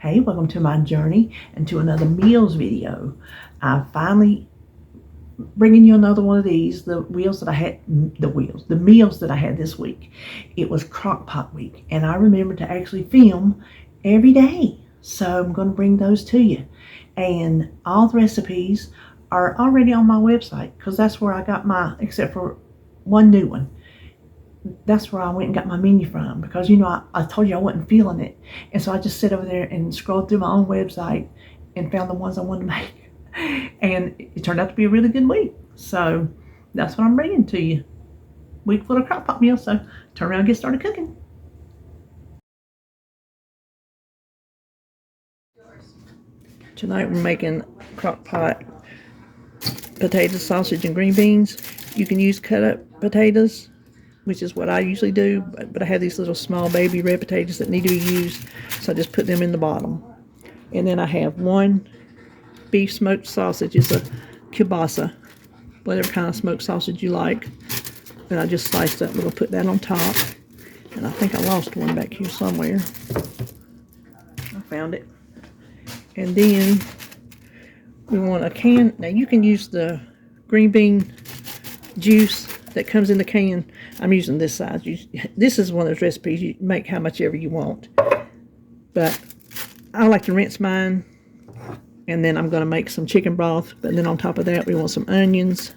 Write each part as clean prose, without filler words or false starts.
Hey, welcome to my journey and to another meals video. I finally bringing you another one of these, the meals that I had this week. It was Crockpot week, and I remembered to actually film every day. So I'm going to bring those to you. And all the recipes are already on my website because that's where I got except for one new one. That's where I went and got my menu from because, I told you I wasn't feeling it. And so I just sit over there and scrolled through my own website and found the ones I wanted to make. And it turned out to be a really good week. So that's what I'm bringing to you. Week full of crock pot meals. So turn around and get started cooking. Tonight we're making crock pot potato, sausage, and green beans. You can use cut up potatoes, which is what I usually do, but I have these little small baby red potatoes that need to be used, so I just put them in the bottom. And then I have one beef smoked sausage. It's a kielbasa, whatever kind of smoked sausage you like. And I just sliced up. We're going to put that on top. And I think I lost one back here somewhere. I found it. And then we want a can. Now you can use the green bean juice that comes in the can. I'm using this size. This is one of those recipes you make how much ever you want. But I like to rinse mine. And then I'm going to make some chicken broth. But then on top of that, we want some onions.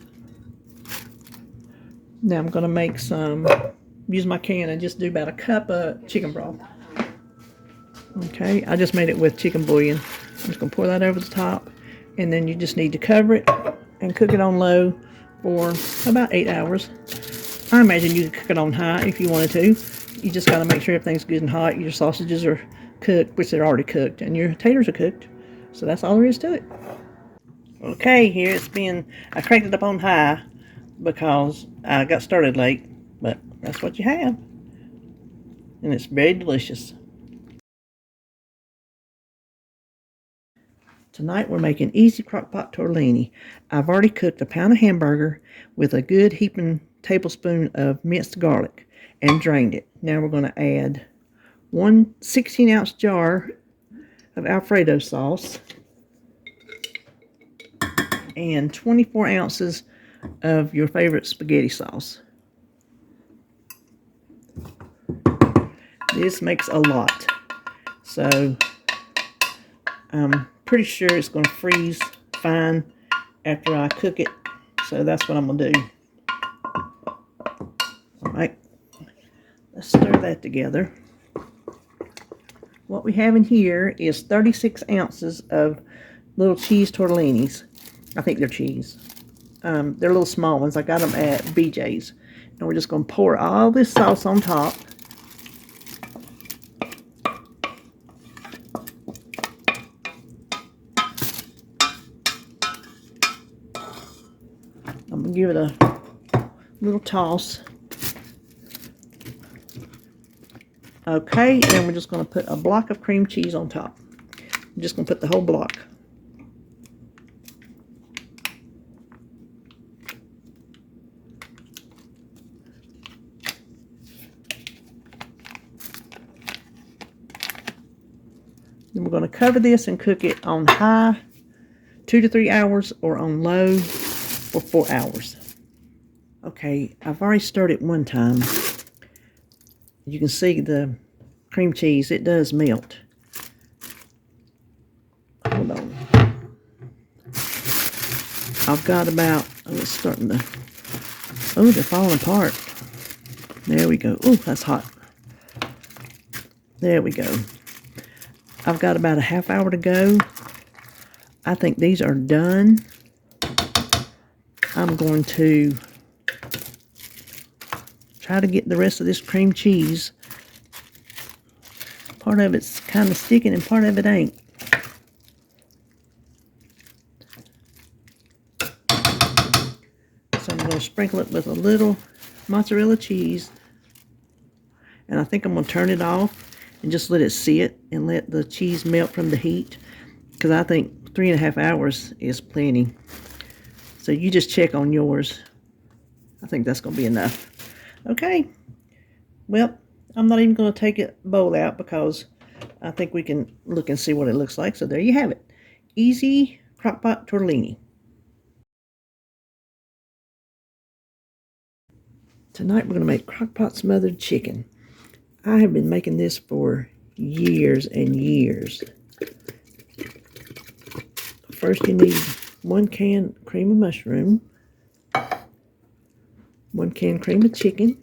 Now I'm going to make use my can and just do about a cup of chicken broth. Okay, I just made it with chicken bouillon. I'm just going to pour that over the top. And then you just need to cover it and cook it on low for about 8 hours. I imagine you could cook it on high if you wanted to. You just got to make sure everything's good and hot. Your sausages are cooked, which they're already cooked, and your taters are cooked. So that's all there is to it. Okay, here I cranked it up on high because I got started late, but that's what you have. And it's very delicious. Tonight we're making easy crockpot tortellini. I've already cooked a pound of hamburger with a good heaping tablespoon of minced garlic and drained it. Now we're going to add one 16-ounce jar of Alfredo sauce and 24 ounces of your favorite spaghetti sauce. This makes a lot, so I'm pretty sure it's going to freeze fine after I cook it, so that's what I'm going to do. Alright, let's stir that together. What we have in here is 36 ounces of little cheese tortellinis. I think they're cheese. They're little small ones. I got them at BJ's. And we're just going to pour all this sauce on top. I'm going to give it a little toss. Okay, and we're just going to put a block of cream cheese on top. I'm just going to put the whole block. Then we're going to cover this and cook it on high 2 to 3 hours or on low for 4 hours. Okay, I've already stirred it one time. You can see the cream cheese, it does melt. Hold on. I've got about, it's starting to, they're falling apart. There we go. Oh, that's hot. There we go. I've got about a half hour to go. I think these are done. I'm going to try to get the rest of this cream cheese. Part of it's kind of sticking and part of it ain't. So I'm going to sprinkle it with a little mozzarella cheese. And I think I'm going to turn it off and just let it sit and let the cheese melt from the heat. Because I think 3.5 hours is plenty. So you just check on yours. I think that's going to be enough. Okay. Well, I'm not even going to take a bowl out because I think we can look and see what it looks like. So there you have it. Easy Crockpot Tortellini. Tonight we're going to make Crockpot smothered chicken. I have been making this for years and years. First you need 1 can cream of mushroom, 1 can cream of chicken.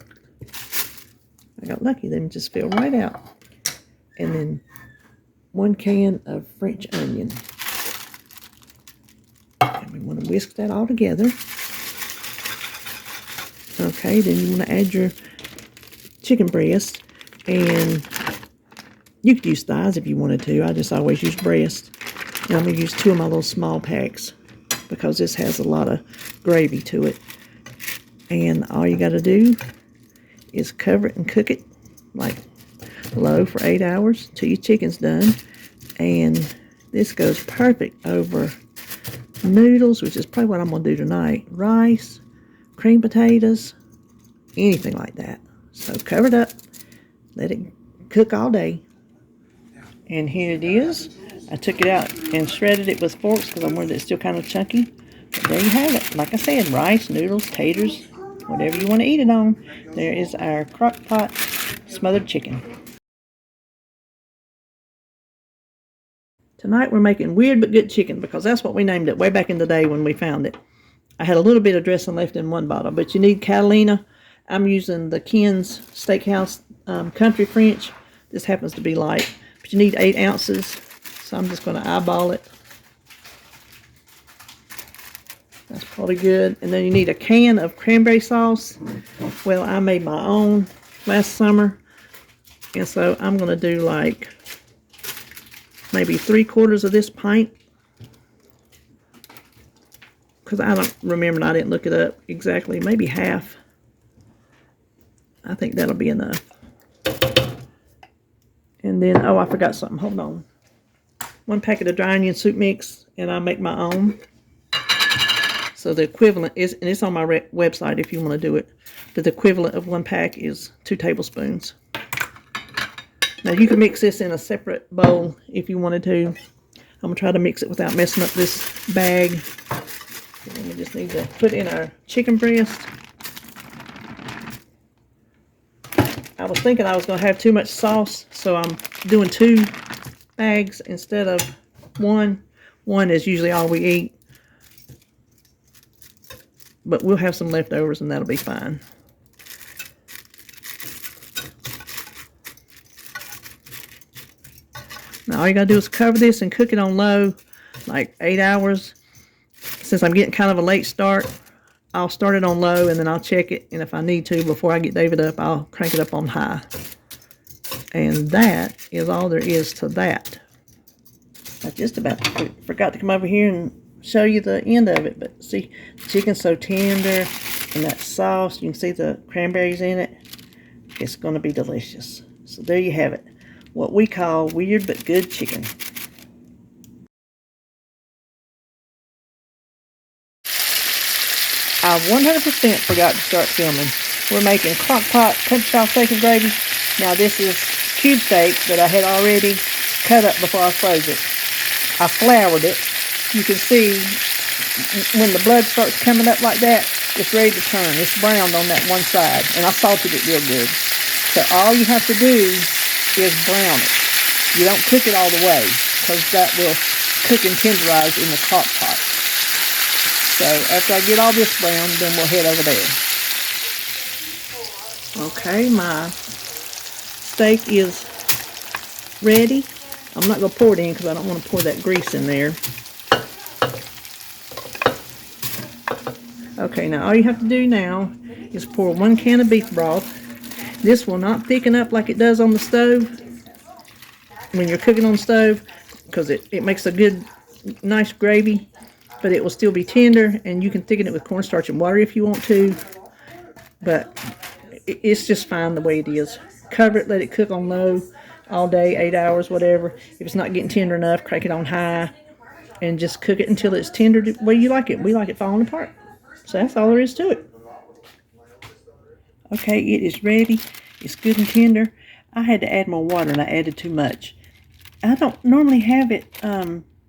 I got lucky, them just fell right out. And then 1 can of French onion. And we want to whisk that all together. Okay, then you want to add your chicken breast, and you could use thighs if you wanted to. I just always use breast. And I'm going to use 2 of my little small packs because this has a lot of gravy to it. And all you got to do is cover it and cook it like low for 8 hours till your chicken's done. And this goes perfect over noodles, which is probably what I'm going to do tonight. Rice, cream potatoes, anything like that. So cover it up, let it cook all day. And here it is. I took it out and shredded it with forks because I wanted it still kind of chunky. But there you have it. Like I said, rice, noodles, taters, whatever you want to eat it on. There is our Crockpot smothered chicken. Tonight we're making weird but good chicken because that's what we named it way back in the day when we found it. I had a little bit of dressing left in one bottle, but you need Catalina. I'm using the Ken's Steakhouse Country French. This happens to be light, but you need 8 ounces. So I'm just going to eyeball it. That's probably good. And then you need a can of cranberry sauce. Well, I made my own last summer. And so I'm going to do like maybe 3/4 of this pint. Because I don't remember and I didn't look it up exactly. Maybe half. I think that'll be enough. And then, oh, I forgot something. Hold on. 1 packet of dry onion soup mix, and I make my own. So the equivalent is, and it's on my website if you want to do it, but the equivalent of 1 pack is 2 tablespoons. Now you can mix this in a separate bowl if you wanted to. I'm going to try to mix it without messing up this bag. And then we just need to put in our chicken breast. I was thinking I was going to have too much sauce, so I'm doing 2 bags instead of 1. 1 is usually all we eat. But we'll have some leftovers and that'll be fine. Now all you gotta do is cover this and cook it on low, like 8 hours. Since I'm getting kind of a late start, I'll start it on low and then I'll check it. And if I need to, before I get David up, I'll crank it up on high. And that is all there is to that. I just about forgot to come over here and show you the end of it. But see, the chicken's so tender and that sauce, you can see the cranberries in it. It's going to be delicious. So there you have it. What we call weird but good chicken. I 100% forgot to start filming. We're making Crockpot country style steak and gravy. Now this is cube steak that I had already cut up before I froze it. I floured it. You can see when the blood starts coming up like that, it's ready to turn. It's browned on that one side, and I salted it real good. So all you have to do is brown it. You don't cook it all the way, because that will cook and tenderize in the crock pot. So after I get all this brown, then we'll head over there. Okay, my steak is ready. I'm not going to pour it in because I don't want to pour that grease in there. Okay, now all you have to do now is pour 1 can of beef broth. This will not thicken up like it does on the stove when you're cooking on the stove, because it makes a good, nice gravy, but it will still be tender, and you can thicken it with cornstarch and water if you want to, but it's just fine the way it is. Cover it, let it cook on low all day, 8 hours, whatever. If it's not getting tender enough, crank it on high, and just cook it until it's tender the way you like it. We like it falling apart. So that's all there is to it. Okay, it is ready. It's good and tender. I had to add more water and I added too much. I don't normally have it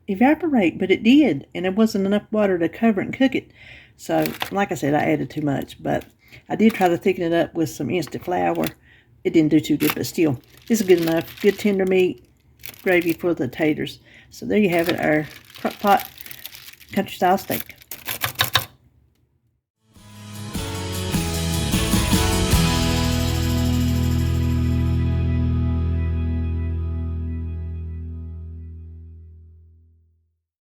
evaporate, but it did, and there wasn't enough water to cover it and cook it. So, like I said, I added too much, but I did try to thicken it up with some instant flour. It didn't do too good, but still, this is good enough. Good tender meat gravy for the taters. So there you have it, our crock pot country style steak.